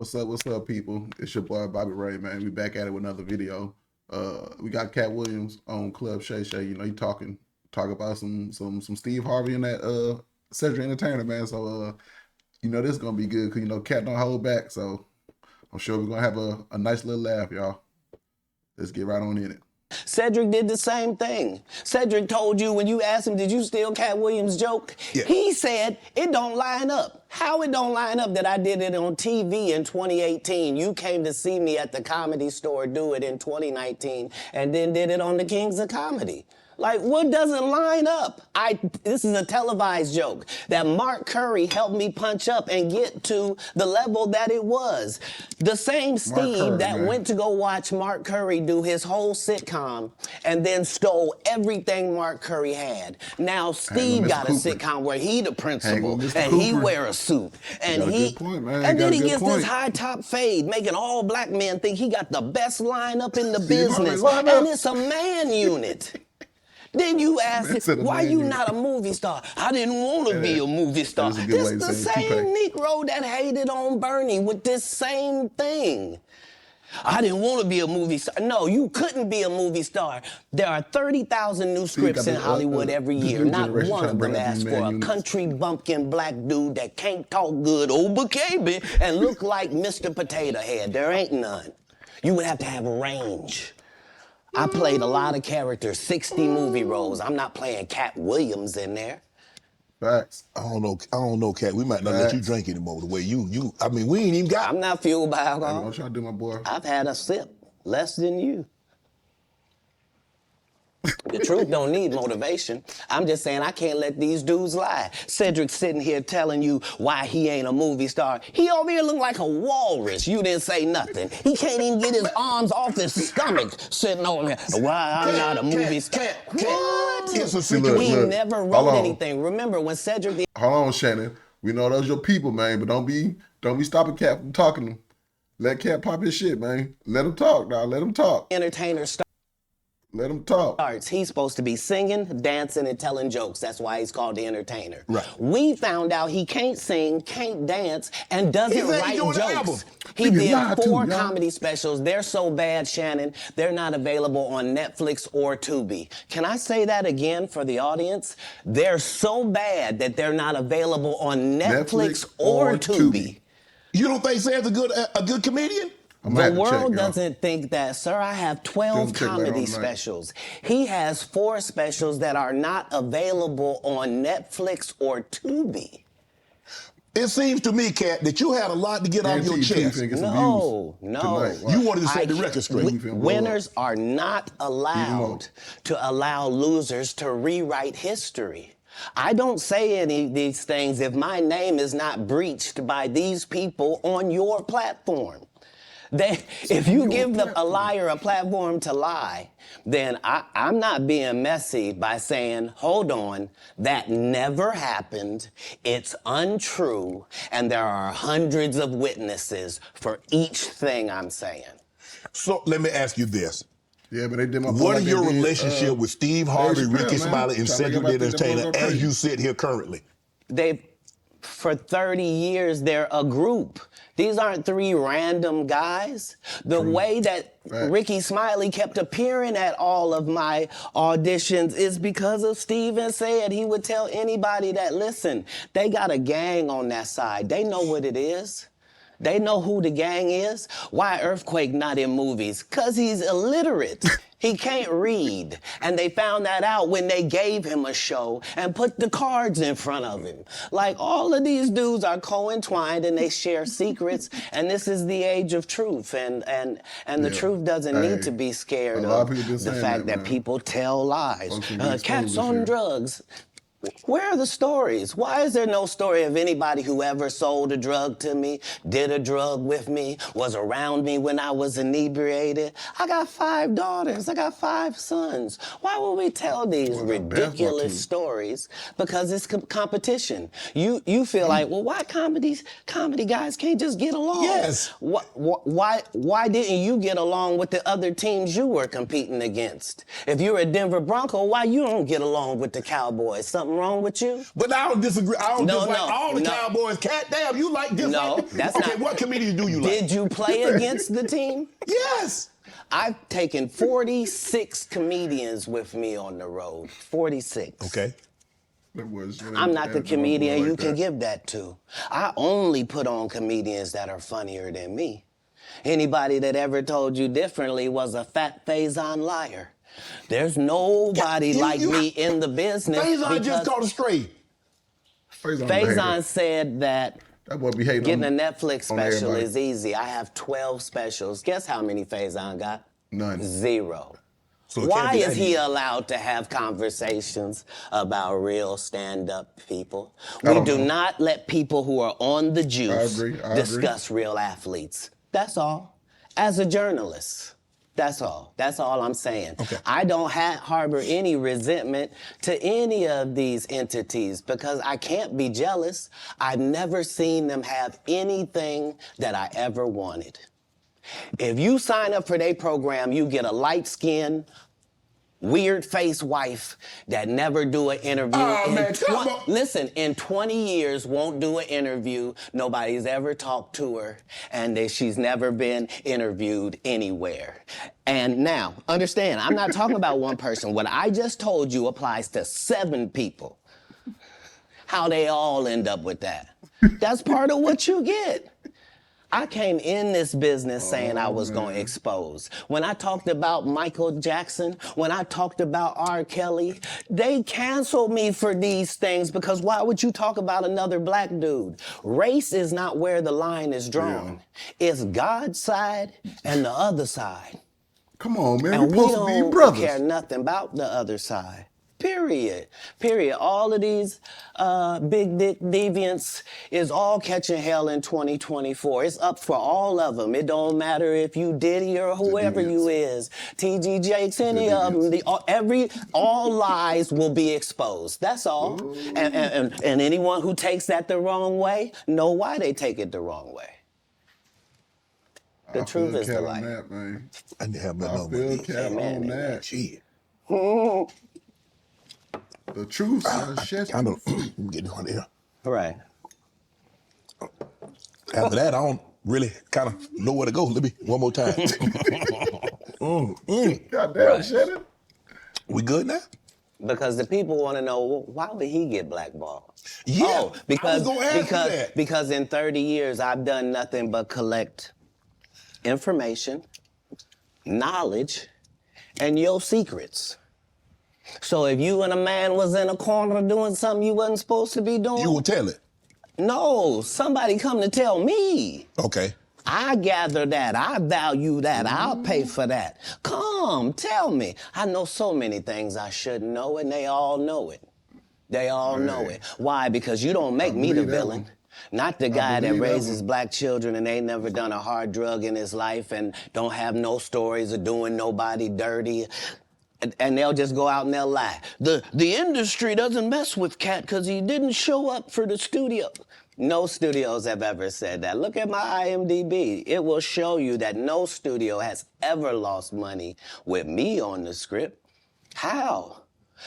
What's up, people? It's your boy Bobby Ray, man. We back at it with another video. We got Katt Williams on Club Shay Shay. You know, he talk about some Steve Harvey and that Cedric Entertainer, man. So you know this is gonna be good because you know Katt don't hold back. So I'm sure we're gonna have a nice little laugh, y'all. Let's get right on in it. Cedric did the same thing. Cedric told you when you asked him, did you steal Katt Williams' joke? Yeah. He said, it don't line up. How it don't line up that I did it on TV in 2018? You came to see me at the Comedy Store do it in 2019 and then did it on the Kings of Comedy. Like, what doesn't line up? This is a televised joke that Mark Curry helped me punch up and get to the level that it was. The same Steve that went to go watch Mark Curry do his whole sitcom and then stole everything Mark Curry had. Now Steve got a sitcom where he the principal and he wear a suit and then he gets this high top fade, making all black men think he got the best lineup in the business, and it's a man unit. Then you ask him, why you not a movie star? I didn't want to be a movie star. This the same Negro that hated on Bernie with this same thing. I didn't want to be a movie star. No, you couldn't be a movie star. There are 30,000 new scripts in Hollywood every year. Not one of them asks for a country bumpkin black dude that can't talk good, baby, and look like Mr. Potato Head. There ain't none. You would have to have range. I played a lot of characters, 60 movie roles. I'm not playing Katt Williams in there. Facts. I don't know, Katt. We might not let you drink anymore the way I mean, we ain't even got. I'm not fueled by alcohol. I'm trying to do my boy. I've had a sip, less than you. The truth don't need motivation. I'm just saying I can't let these dudes lie. Cedric's sitting here telling you why he ain't a movie star. He over here look like a walrus. You didn't say nothing. He can't even get his arms off his stomach sitting over here. Why I'm not a movie star. What? He never wrote anything. Remember when Cedric... Hold on, Shannon. We know those your people, man, but don't be stopping Katt from talking to him. Let Katt pop his shit, man. Let him talk, dog. Let him talk. Entertainer star. Let him talk. He's supposed to be singing, dancing, and telling jokes. That's why he's called the entertainer. Right. We found out he can't sing, can't dance, and doesn't write jokes. He did 4 comedy specials. They're so bad, Shannon, they're not available on Netflix or Tubi. Can I say that again for the audience? They're so bad that they're not available on Netflix or Tubi. You don't think Sam's a good comedian? The world doesn't think that, sir. I have 12 comedy specials. He has 4 specials that are not available on Netflix or Tubi. It seems to me, Katt, that you had a lot to get off your chest. No. You wanted to set the record straight. Winners are not allowed to allow losers to rewrite history. I don't say any of these things if my name is not breached by these people on your platform. If you give a liar a platform to lie, then I'm not being messy by saying, hold on, that never happened, it's untrue, and there are hundreds of witnesses for each thing I'm saying. So let me ask you this. Yeah, but they did my What is your relationship with Steve Harvey, Ricky Smiley, and Cedric the Entertainer as you sit here currently? For 30 years, they're a group. These aren't 3 random guys. The way that Ricky Smiley kept appearing at all of my auditions is because of Steven said he would tell anybody that, listen, they got a gang on that side. They know what it is. They know who the gang is. Why Earthquake not in movies? 'Cause he's illiterate. He can't read. And they found that out when they gave him a show and put the cards in front of him. Like, all of these dudes are co-entwined and they share secrets, and this is the age of truth. And the truth doesn't need to be scared of the fact that people tell lies. Katt's on drugs. Where are the stories? Why is there no story of anybody who ever sold a drug to me, did a drug with me, was around me when I was inebriated? I got 5 daughters. I got 5 sons. Why would we tell these ridiculous stories? Because it's competition. You feel like, well, why comedy guys can't just get along? Yes. Why didn't you get along with the other teams you were competing against? If you're a Denver Bronco, why you don't get along with the Cowboys? Something something wrong with you? But I don't disagree. I don't No, dislike no, all the no. Cowboys. Cat, damn, you like dislike? No, them? that's okay, not. what comedians do you like? Did you play against the team? Yes. I've taken 46 comedians with me on the road. 46. Okay. I'm not the comedian you can give that to. I only put on comedians that are funnier than me. Anybody that ever told you differently was a fat Faison liar. There's nobody like me in the business. Faison just caught a stray. Faison said that boy be hating getting on, a Netflix special everybody. is easy. I have 12 specials. Guess how many Faison got? None. 0. So Why is he allowed to have conversations about real stand-up people? We do not let people who are on the juice discuss real athletes. That's all. As a journalist, that's all. That's all I'm saying. Okay. I don't harbor any resentment to any of these entities because I can't be jealous. I've never seen them have anything that I ever wanted. If you sign up for their program, you get a light-skinned, weird-faced wife that never do an interview. Listen, in 20 years, won't do an interview. Nobody's ever talked to her, and she's never been interviewed anywhere. And now, understand, I'm not talking about one person. What I just told you applies to 7 people. How they all end up with that. That's part of what you get. I came in this business saying I was going to expose. When I talked about Michael Jackson, when I talked about R. Kelly, they canceled me for these things because why would you talk about another black dude? Race is not where the line is drawn. Yeah. It's God's side and the other side. Come on, man. And we're supposed to be brothers. We don't care nothing about the other side. Period. All of these big dick deviants is all catching hell in 2024. It's up for all of them. It don't matter if you Diddy or whoever you is. T.G. Jakes, any of them. All lies will be exposed. That's all. And anyone who takes that the wrong way, know why they take it the wrong way. The truth is the light. I didn't have that I feel Katt on that. Shit. The truth, I know. I'm getting on there. Right. After that, I don't really kind of know where to go. Let me one more time. Goddamn, Shannon. We good now? Because the people want to know, well, why would he get blackballed? Yeah, because in 30 years, I've done nothing but collect information, knowledge, and your secrets. So if you and a man was in a corner doing something you wasn't supposed to be doing... You will tell it? No, somebody come to tell me. Okay. I gather that, I value that, I'll pay for that. Come, tell me. I know so many things I shouldn't know, and they all know it. They all know it. Why? Because you don't make me the villain. Not the guy that raises black children and ain't never done a hard drug in his life and don't have no stories of doing nobody dirty. And they'll just go out and they'll lie. The industry doesn't mess with Katt because he didn't show up for the studio. No studios have ever said that. Look at my IMDb. It will show you that no studio has ever lost money with me on the script. How?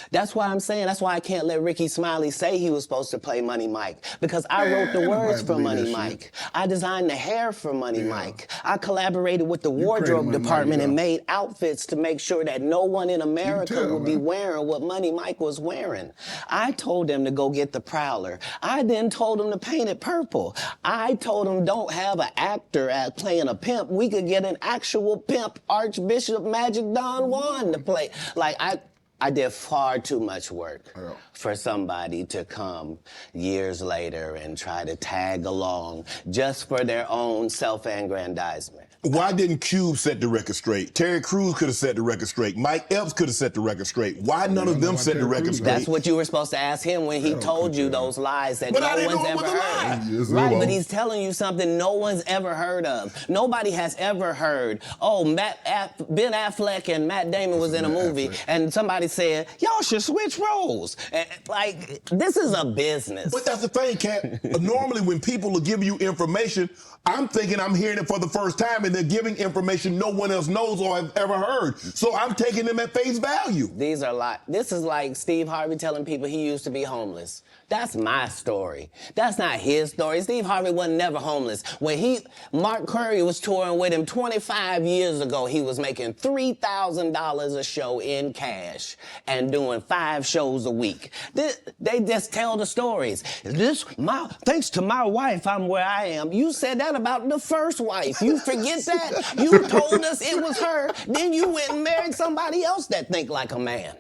That's why I'm saying, that's why I can't let Ricky Smiley say he was supposed to play Money Mike. Because I wrote the words for Money Mike. I designed the hair for Money Mike. I collaborated with the wardrobe department and made outfits to make sure that no one in America would be wearing what Money Mike was wearing. I told them to go get the Prowler. I then told them to paint it purple. I told them don't have an actor playing a pimp. We could get an actual pimp, Archbishop Magic Don Juan to play. Like, I did far too much work for somebody to come years later and try to tag along just for their own self-aggrandizement. Why didn't Cube set the record straight? Terry Crews could have set the record straight. Mike Epps could have set the record straight. Why none of them set the record straight? That's what you were supposed to ask him when he told you those lies that no one's ever heard. Right, but he's telling you something no one's ever heard of. Nobody has ever heard, Ben Affleck and Matt Damon was in a movie, and somebody said, y'all should switch roles. And, like, this is a business. But that's the thing, Katt. Normally, when people are giving you information, I'm thinking I'm hearing it for the first time, and they're giving information no one else knows or have ever heard. So I'm taking them at face value. This is like Steve Harvey telling people he used to be homeless. That's my story. That's not his story. Steve Harvey wasn't never homeless. When Mark Curry was touring with him 25 years ago, he was making $3,000 a show in cash and doing 5 shows a week. They just tell the stories. Thanks to my wife, I'm where I am. You said that about the first wife. You forget that? You told us it was her. Then you went and married somebody else that think like a man.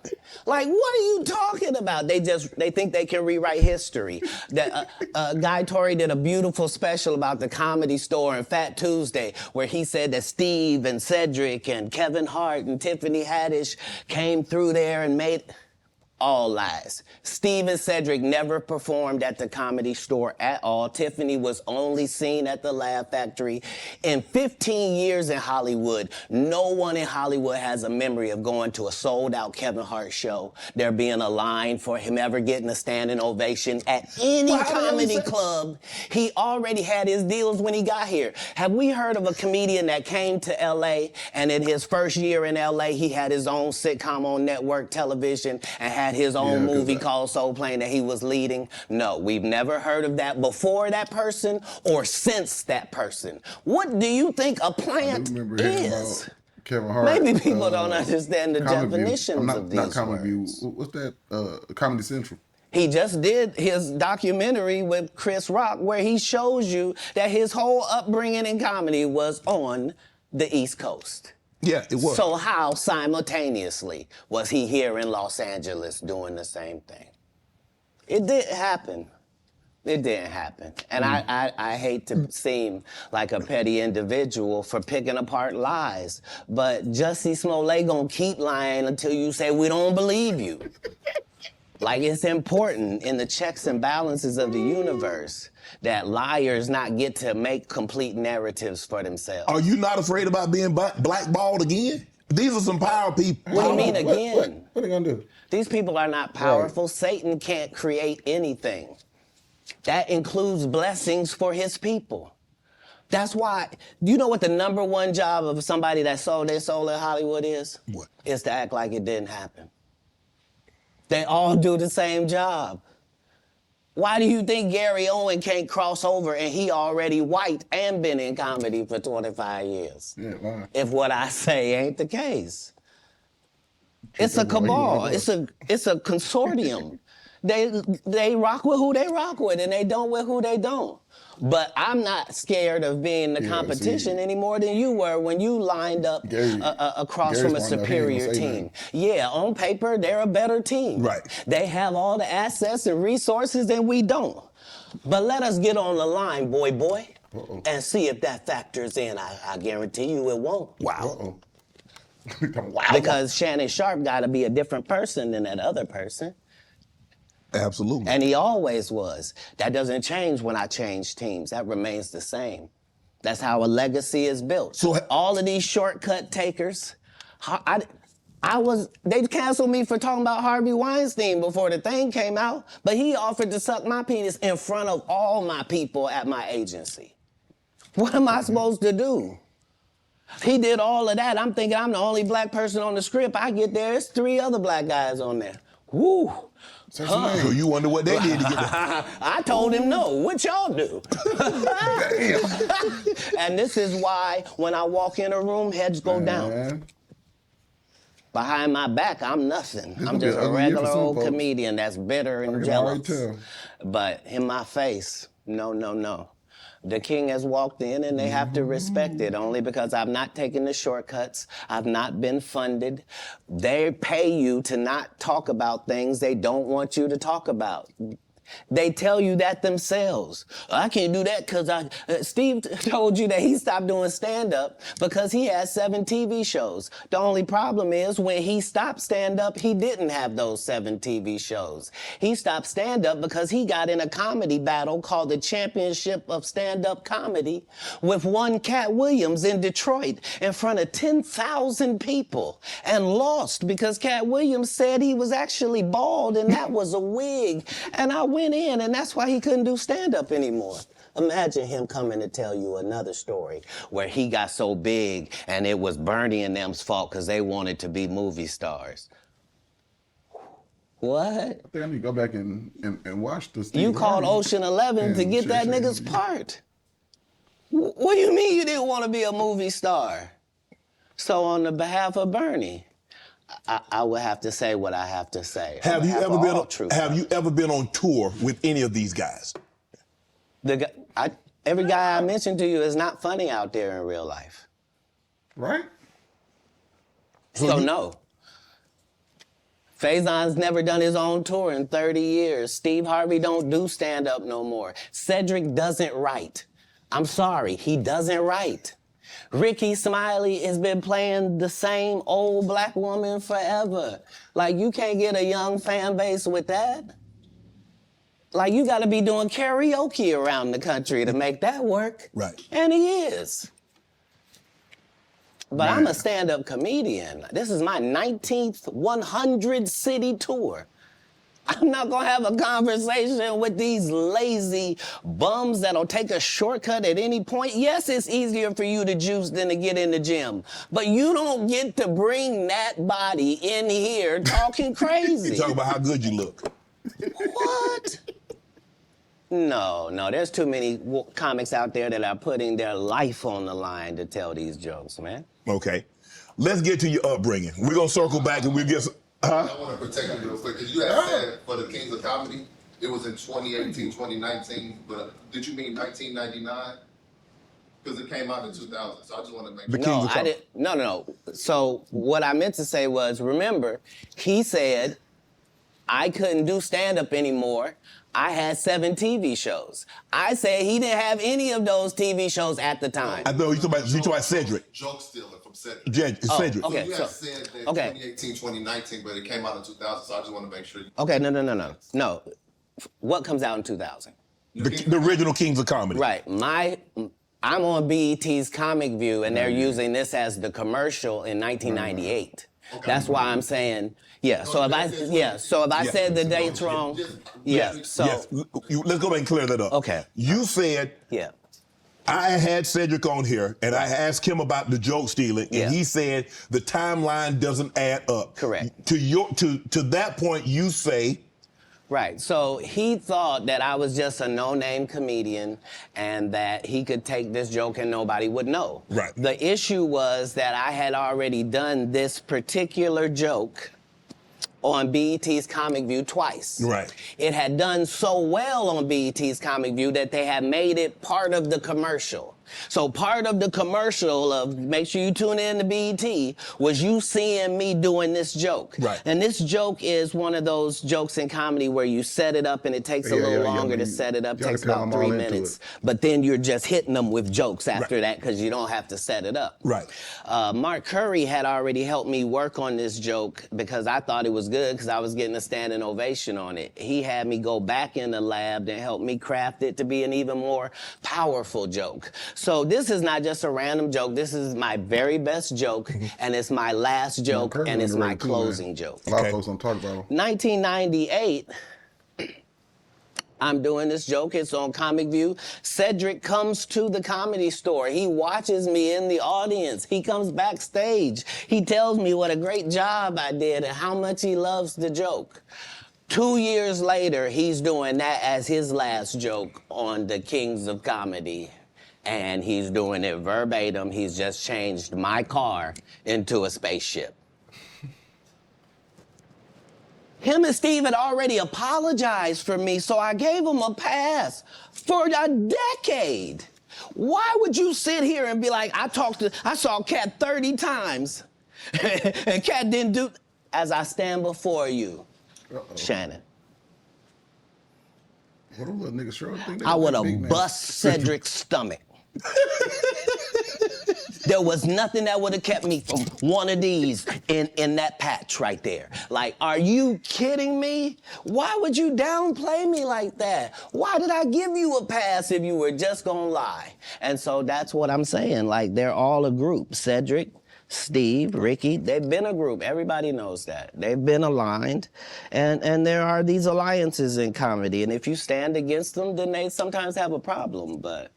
Like, what are you talking about? They think they can rewrite history. Guy Torrey did a beautiful special about the Comedy Store and Fat Tuesday, where he said that Steve and Cedric and Kevin Hart and Tiffany Haddish came through there and made... All lies. Steve and Cedric never performed at the Comedy Store at all. Tiffany was only seen at the Laugh Factory. In 15 years in Hollywood, no one in Hollywood has a memory of going to a sold-out Kevin Hart show, there being a line for him ever getting a standing ovation at any comedy club. He already had his deals when he got here. Have we heard of a comedian that came to L.A. and in his first year in L.A. he had his own sitcom on network television and had his own movie called Soul Plane that he was leading? No, we've never heard of that before that person or since that person. What do you think a plant is? Kevin Hart. Maybe people don't understand the definitions of these words. Comedy View. What's that? Comedy Central. He just did his documentary with Chris Rock where he shows you that his whole upbringing in comedy was on the East Coast. Yeah, it was. So how simultaneously was he here in Los Angeles doing the same thing? It didn't happen. It didn't happen. And I hate to seem like a petty individual for picking apart lies, but Jussie Smollett gonna keep lying until you say we don't believe you. Like, it's important in the checks and balances of the universe that liars not get to make complete narratives for themselves. Are you not afraid about being blackballed again? These are some power people. What do you mean again? What are they gonna do? These people are not powerful. Right. Satan can't create anything. That includes blessings for his people. That's why, do you know what the #1 job of somebody that sold their soul in Hollywood is? What? Is to act like it didn't happen. They all do the same job. Why do you think Gary Owen can't cross over and he already white and been in comedy for 25 years? Yeah, wow. If what I say ain't the case. It's a cabal. It's a consortium. They rock with who they rock with and they don't with who they don't. But I'm not scared of being the competition any more than you were when you lined up across from a superior team. Yeah, on paper, they're a better team. Right. They have all the assets and resources and we don't. But let us get on the line, boy, and see if that factors in. I guarantee you it won't. Wow. Wow. Because Shannon Sharp got to be a different person than that other person. Absolutely. And he always was. That doesn't change when I change teams. That remains the same. That's how a legacy is built. So all of these shortcut takers, they canceled me for talking about Harvey Weinstein before the thing came out, but he offered to suck my penis in front of all my people at my agency. What am I supposed to do? He did all of that. I'm thinking I'm the only black person on the script. I get there, there's 3 other black guys on there. Woo! So you wonder what they did to get there. I told him no. What y'all do? And this is why when I walk in a room, heads go down. Behind my back, I'm nothing. I'm just a regular old comedian that's bitter and jealous. But in my face, no. The king has walked in and they have to respect it only because I've not taken the shortcuts. I've not been funded. They pay you to not talk about things they don't want you to talk about. They tell you that themselves. I can't do that because Steve told you that he stopped doing stand-up because he had 7 TV shows. The only problem is when he stopped stand-up, he didn't have those 7 TV shows. He stopped stand-up because he got in a comedy battle called the Championship of Stand-Up Comedy with one Katt Williams in Detroit in front of 10,000 people and lost because Katt Williams said he was actually bald and that was a wig. And I went in, and that's why he couldn't do stand-up anymore. Imagine him coming to tell you another story where he got so big and it was Bernie and them's fault because they wanted to be movie stars. What? I think I need to go back and watch the Steve You called Harvey Ocean 11 to and get that Shay Shay. nigga's part. What do you mean you didn't want to be a movie star? So on the behalf of Bernie, I would have to say what I have to say. Have you ever been on tour with any of these guys? Every guy I mentioned to you is not funny out there in real life. Right? So no. Faison's never done his own tour in 30 years. Steve Harvey don't do stand-up no more. Cedric doesn't write. I'm sorry, he doesn't write. Ricky Smiley has been playing the same old black woman forever. Like, you can't get a young fan base with that. Like, you gotta be doing karaoke around the country to make that work. Right. And he is. But Man. I'm a stand-up comedian. This is my 19th 100-city tour. I'm not gonna have a conversation with these lazy bums that'll take a shortcut at any point. Yes, it's easier for you to juice than to get in the gym, but you don't get to bring that body in here talking crazy. Talk about how good you look. What? No, there's too many comics out there that are putting their life on the line to tell these jokes, man. Okay. Let's get to your upbringing. We're going to circle back and we'll get some... I want to protect you real quick, because you had said for the Kings of Comedy, it was in 2018, 2019, but did you mean 1999? Because it came out in 2000, so I just want to make sure. No, I didn't. No. So what I meant to say was, remember, he said I couldn't do stand-up anymore. I had 7 TV shows. I said he didn't have any of those TV shows at the time. I know you talking about Cedric. Joke stealing from Cedric. Cedric. okay. So you had said that okay. 2018, 2019, but it came out in 2000, so I just want to make sure. Okay, no. What comes out in 2000? The original Kings of Comedy. Right. I'm on BET's Comic View, and they're using this as the commercial in 1998. Okay. That's why I'm saying, yeah. So if I said the dates wrong, yeah. So yes. Let's go back and clear that up. Okay. You said, yeah. I had Cedric on here, and I asked him about the joke stealing, and he said the timeline doesn't add up. Correct. To that point, you say. Right. So he thought that I was just a no-name comedian and that he could take this joke and nobody would know. Right. The issue was that I had already done this particular joke on BET's Comic View twice. Right. It had done so well on BET's Comic View that they had made it part of the commercial. So part of the commercial of make sure you tune in to BET was you seeing me doing this joke. Right. And this joke is one of those jokes in comedy where you set it up and it takes a little longer to set it up. It takes about 3 minutes. But then you're just hitting them with jokes after that because you don't have to set it up. Right. Mark Curry had already helped me work on this joke because I thought it was good because I was getting a standing ovation on it. He had me go back in the lab and help me craft it to be an even more powerful joke. So this is not just a random joke. This is my very best joke, and it's my last joke, and it's my closing joke. A lot of folks don't talk about him. 1998, I'm doing this joke. It's on Comic View. Cedric comes to the Comedy Store. He watches me in the audience. He comes backstage. He tells me what a great job I did and how much he loves the joke. 2 years later, he's doing that as his last joke on the Kings of Comedy. And he's doing it verbatim. He's just changed my car into a spaceship. Him and Steve had already apologized for me, so I gave him a pass for a decade. Why would you sit here and be like, I saw Katt 30 times, and Katt didn't do, as I stand before you, Shannon. What a little nigga sure think they I would big have now. bust Cedric's stomach. There was nothing that would have kept me from one of these in that patch right there. Like, are you kidding me? Why would you downplay me like that? Why did I give you a pass if you were just gonna lie? And so that's what I'm saying. Like, they're all a group. Cedric, Steve, Ricky, they've been a group. Everybody knows that. They've been aligned. And there are these alliances in comedy. And if you stand against them, then they sometimes have a problem. But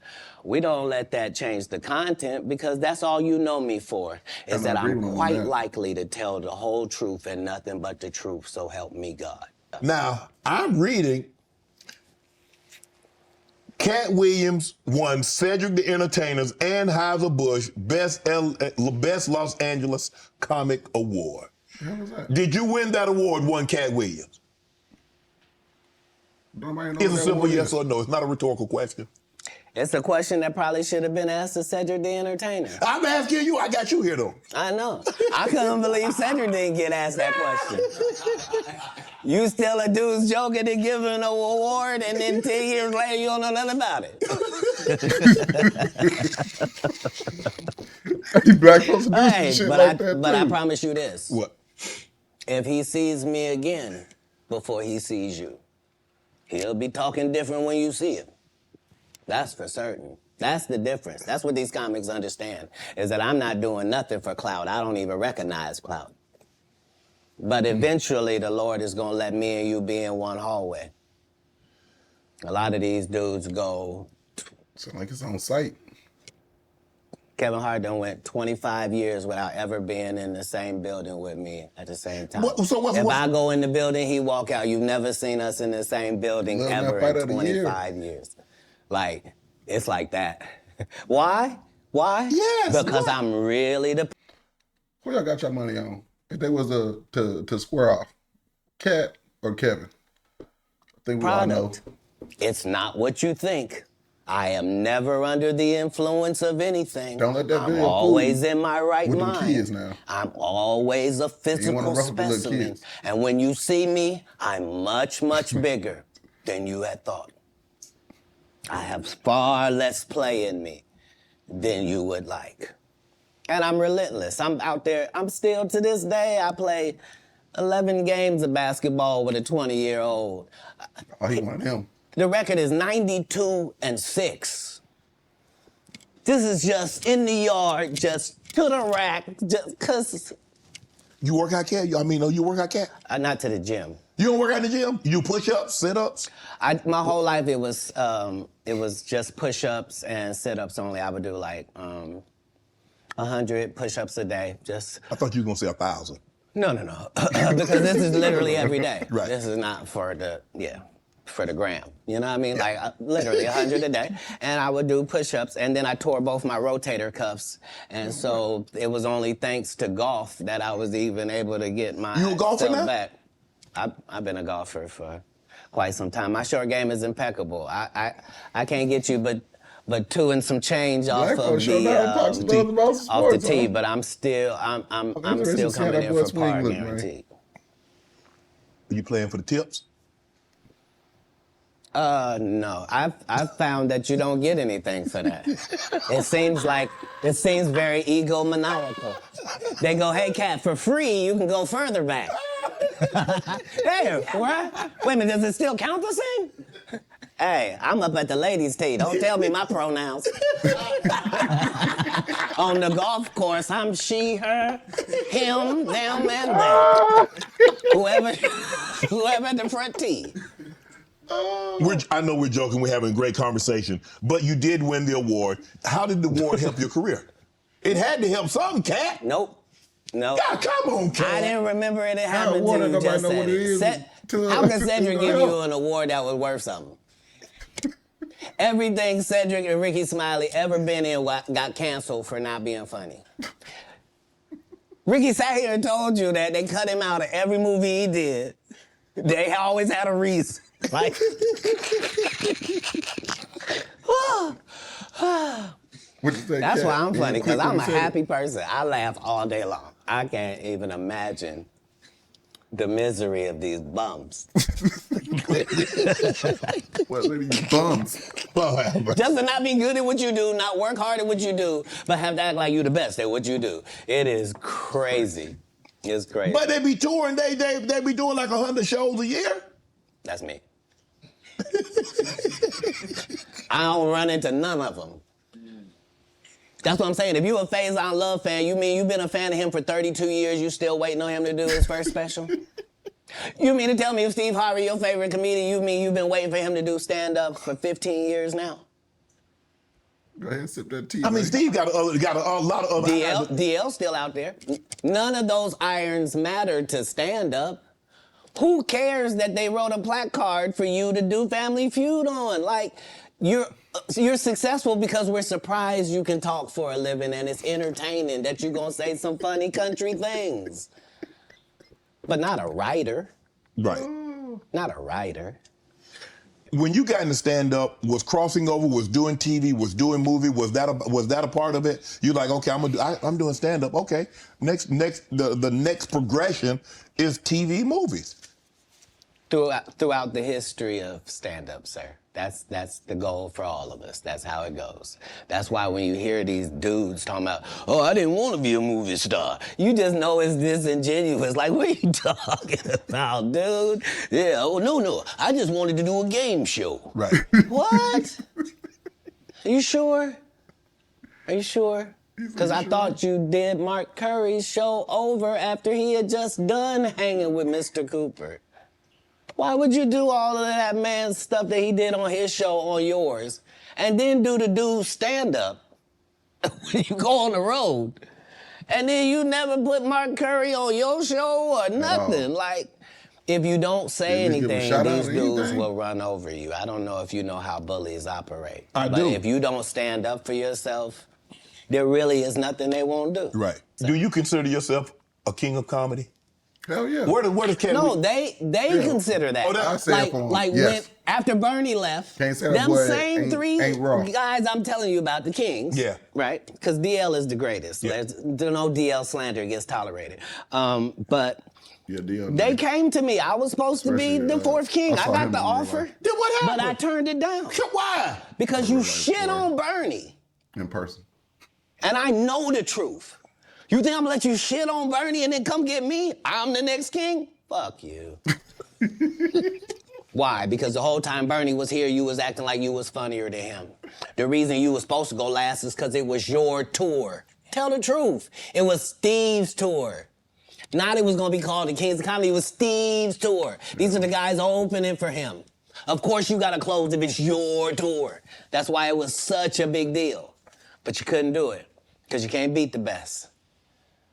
we don't let that change the content because that's all you know me for, is that I'm quite likely to tell the whole truth and nothing but the truth, so help me God. Now, I'm reading Katt Williams won Cedric the Entertainer's Anheuser-Busch Best Los Angeles Comic Award. What was that? Did you win that award, won Katt Williams? Nobody knows It's a that simple one yes is. or no. It's not a rhetorical question. It's a question that probably should have been asked to Cedric the Entertainer. I'm asking you. I got you here, though. I know. I couldn't believe Cedric didn't get asked that question. You still a dude's joking and giving an award, and then 10 years later you don't know nothing about it. Black folks do some Hey, shit but like that I too. promise you this. What? If he sees me again before he sees you, he'll be talking different when you see him. That's for certain. That's the difference. That's what these comics understand, is that I'm not doing nothing for clout. I don't even recognize clout. But eventually the Lord is gonna let me and you be in one hallway. A lot of these dudes go, Sound like it's on site. Kevin Hart done went 25 years without ever being in the same building with me at the same time. If I go in the building, he walk out. You've never seen us in the same building Love that ever fight in of the year. 25 years. Like, it's like that. Why? Why? Yes, Because why? I'm really the Who y'all got your money on? If they was to square off, Katt or Kevin? I think we all know. product. It's not what you think. I am never under the influence of anything. Don't let that I'm video fool always you in my right with them mind. kids now. I'm always a physical ruffle the little specimen. kids. And when you see me, I'm much, much bigger than you had thought. I have far less play in me than you would like. And I'm relentless. I'm out there. I'm still, to this day, I play 11 games of basketball with a 20-year-old. Oh, he one of them. The record is 92-6. This is just in the yard, just to the rack, just cause. You work out, Katt? You work out, Katt? Not to the gym. You don't work out in the gym? You do push-ups, sit-ups? My whole life it was just push-ups and sit-ups only. I would do like 100 push-ups a day. Just I thought you were going to say 1,000. no, because this is literally every day. Right. This is not for the gram. You know what I mean? Like literally 100 a day. And I would do push-ups, and then I tore both my rotator cuffs. And so it was only thanks to golf that I was even able to get my You a golfer now? back. I've been a golfer for quite some time. My short game is impeccable. I can't get you but 2 and some change off Black of folks sure know how to talk some stuff about off the sports, tee, huh? but I'm still Let me still see how coming that in boy for swing par look, man. guaranteed. Are you playing for the tips? No. I've found that you don't get anything for that. It seems very egomaniacal. They go, hey, Katt, for free, you can go further back. Hey, what? Wait a minute, does it still count the same? Hey, I'm up at the ladies' tee. Don't tell me my pronouns. On the golf course, I'm she, her, him, them, and them. Whoever at the front tee. I know we're joking. We're having a great conversation. But you did win the award. How did the award help your career? It had to help something, Katt. Nope. God, come on, Katt. I didn't remember it happened award, to you. nobody Just know said what it is. How can Cedric give you an award that was worth something? Everything Cedric and Ricky Smiley ever been in got canceled for not being funny. Ricky sat here and told you that they cut him out of every movie he did. They always had a reason. Like, that's why I'm funny, because I'm a happy person. I laugh all day long. I can't even imagine The misery of these bums. What are these bums? Just to not be good at what you do, not work hard at what you do, but have to act like you the best at what you do. It is crazy. It's crazy. But they be touring, they be doing like 100 shows a year. That's me. I don't run into none of them. That's what I'm saying. If you a Faison Love fan, you mean you've been a fan of him for 32 years, you still waiting on him to do his first special? You mean to tell me if Steve Harvey, your favorite comedian, you mean you've been waiting for him to do stand-up for 15 years now? Go ahead and sip that tea. I mean, man. Steve got a lot of other DL's still out there. None of those irons matter to stand-up. Who cares that they wrote a placard for you to do Family Feud on? Like, you're successful because we're surprised you can talk for a living and it's entertaining that you're gonna say some funny country things. But not a writer. Right. Not a writer. When you got into stand-up, was crossing over, was doing TV, was doing movie, was that a part of it? You're like, okay, I'm doing stand-up. Okay, the next progression is TV movies. Throughout the history of stand-up, sir. That's the goal for all of us. That's how it goes. That's why when you hear these dudes talking about, oh, I didn't want to be a movie star, you just know it's disingenuous. Like, what are you talking about, dude? Yeah, oh, no, I just wanted to do a game show. Right. What? Are you sure? Are you sure? Because I thought you did Mark Curry's show over after he had just done hanging with Mr. Cooper. Why would you do all of that man's stuff that he did on his show on yours and then do the dude's stand-up when you go on the road? And then you never put Mark Curry on your show or nothing. Like, if you don't say anything, these dudes will run over you. I don't know if you know how bullies operate. I but do. If you don't stand up for yourself, there really is nothing they won't do. Right. Do you consider yourself a king of comedy? Hell yeah. Where does Katt? No, they consider that. Oh, I say it for him. Like Yes. when after Bernie left, Can't say that them boy same ain't- three ain't raw. guys I'm telling you about, the Kings. Yeah. Right? Because DL is the greatest. Yeah. There's no DL slander gets tolerated. But Yeah, deal. they came to me. I was supposed to be Especially, the fourth king. I I saw got him the in real offer. life. Then what happened? But I turned it down. Why? Because you Real life shit story. on Bernie. In person. And I know the truth. You think I'm gonna let you shit on Bernie and then come get me? I'm the next king? Fuck you. Why? Because the whole time Bernie was here, you was acting like you was funnier than him. The reason you was supposed to go last is because it was your tour. Tell the truth. It was Steve's tour. Not it was gonna be called the Kings of Comedy, it was Steve's tour. These are the guys opening for him. Of course you gotta close if it's your tour. That's why it was such a big deal. But you couldn't do it, because you can't beat the best.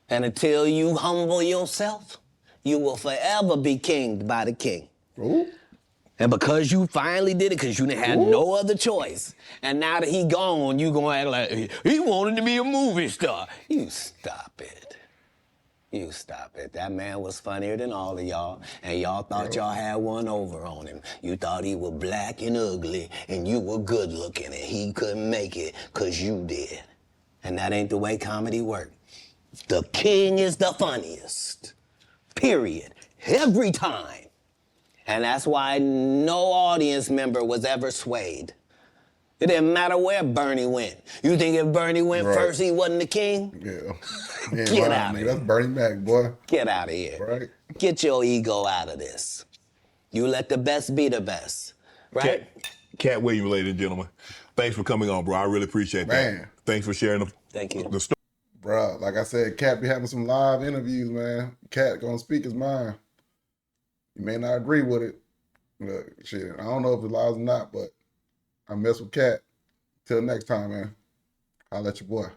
And until you humble yourself, you will forever be kinged by the king. Ooh. And because you finally did it, because you didn't have no other choice, and now that he gone, you gonna act like he wanted to be a movie star. You stop it. You stop it. That man was funnier than all of y'all, and y'all thought y'all had one over on him. You thought he was black and ugly, and you were good looking, and he couldn't make it because you did. And that ain't the way comedy works. The king is the funniest. Period. Every time. And that's why no audience member was ever swayed. It didn't matter where Bernie went. You think if Bernie went Right. first, he wasn't the king? Yeah. Get out of here. That's Bernie Mac, boy. Get out of here. Right. Get your ego out of this. You let the best be the best. Right? Katt Williams, ladies and gentlemen. Thanks for coming on, bro. I really appreciate that. Man. Thanks for sharing Thank you. the story. Bruh, like I said, Katt be having some live interviews, man. Katt gonna speak his mind. You may not agree with it. But shit, I don't know if it's live or not, but I mess with Katt. Till next time, man. I'll let your boy.